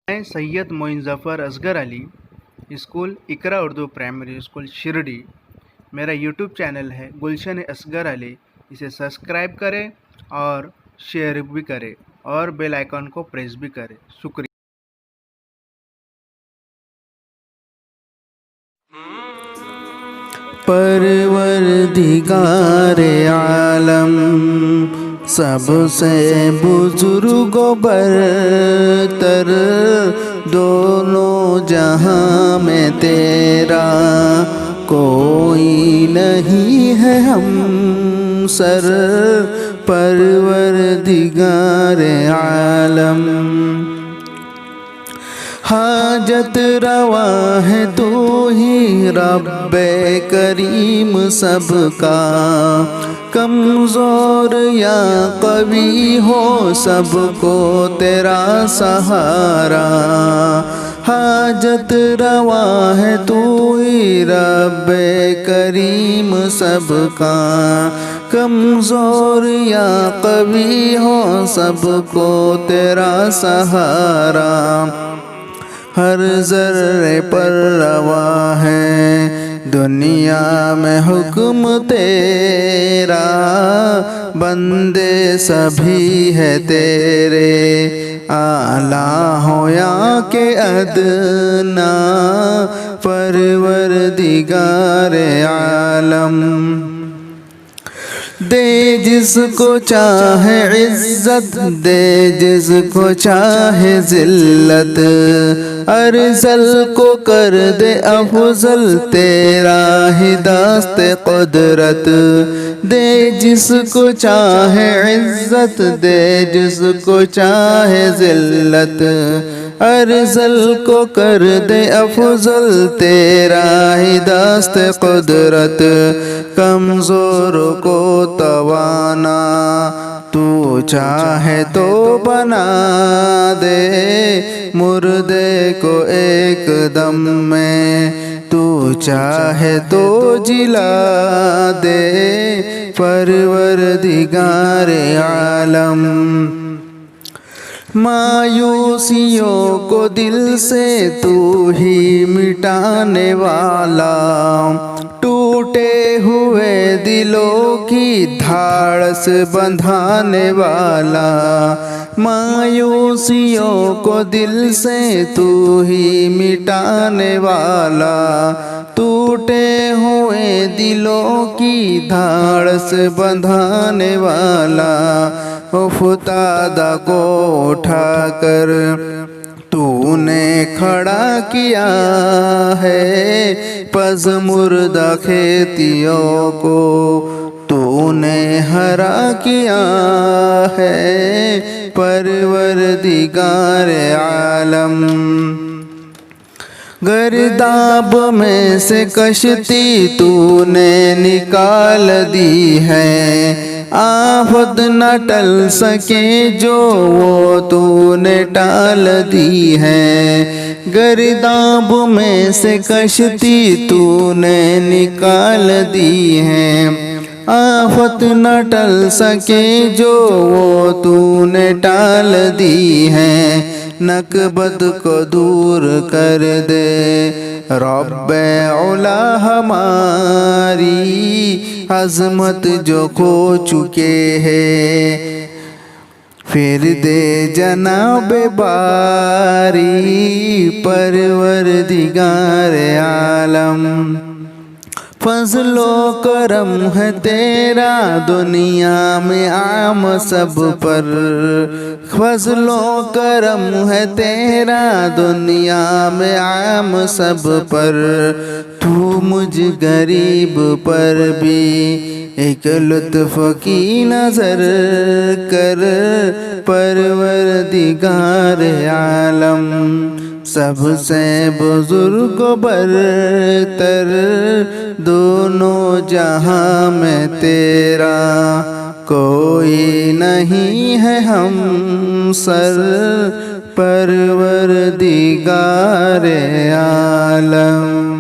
मैं सैयद मोइन ज़फ़र असगर अली, स्कूल इकरा Urdu primary school Shirdi. मेरा YouTube channel है गुलशन असगर अली। इसे सब्सक्राइब करें और शेयर भी करें और बेल आइकन को प्रेस भी करें। शुक्रिया। परवरदिगारे आलम सबसे बुजुर्ग बरतर, दोनों जहां में तेरा कोई नहीं है हमसर। परवरदिगारे आलम हाजत रवा है तू ही रब्बे करीम सबका, कमज़ोर या कवी हो सबको तेरा सहारा। हाजत रवा है तू ही रब्बे करीम सबका, कमज़ोर या कवी हो सबको तेरा सहारा। हर ज़र्रे पर रवा है दुनिया में हुक्म तेरा, बंदे सभी है तेरे आला हो या के अदना। परवरदिगारे आलम दे जिसको चाहे इज्जत, दे जिसको चाहे जिल्लत, अरज़ल को कर दे अफजल तेरा ही दास्ते कुदरत। दे जिसको चाहे इज्जत, दे जिसको चाहे जिल्लत, अरज़ल को कर दे अफजल तेरा ही दास्ते कुदरत। कमज़ोर को तवाना तू चाहे तो बना दे, मुर्दे को एक दम में तू चाहे तो जिला दे। परवरदिगारे आलम मायूसियों को दिल से तू ही मिटाने वाला, टूटे हुए दिलों की धाड़स बंधाने वाला। मायूसियों को दिल से तू ही मिटाने वाला, टूटे हुए दिलों की धाड़स बंधाने वाला। उफ्तादा को उठाकर तूने खड़ा किया है, पस मुर्दा खेतियों को तूने हरा किया है। परवरदिगारे आलम गर्दाब में से कश्ती तूने निकाल दी है, आफत न टल सके जो वो तूने टाल दी है। गर्दाब में से कश्ती तूने निकाल दी है, आफत न टल सके जो वो तूने टाल दी है। नकबत को दूर कर दे रब्बे औला हमारी, अज़मत जो खो चुके हैं फिर दे जनाबे बारी। परवरदिगारे आलम फज़लो करम है तेरा दुनिया में आम सब पर, फज़लो करम है तेरा दुनिया में आम सब पर। तू मुझ गरीब पर भी एक लुत्फ़ की नज़र कर। परवरदिगारे आलम सबसे बुजुर्ग बरतर, दोनों जहां में तेरा कोई नहीं है हमसर। परवरदिगारे आलम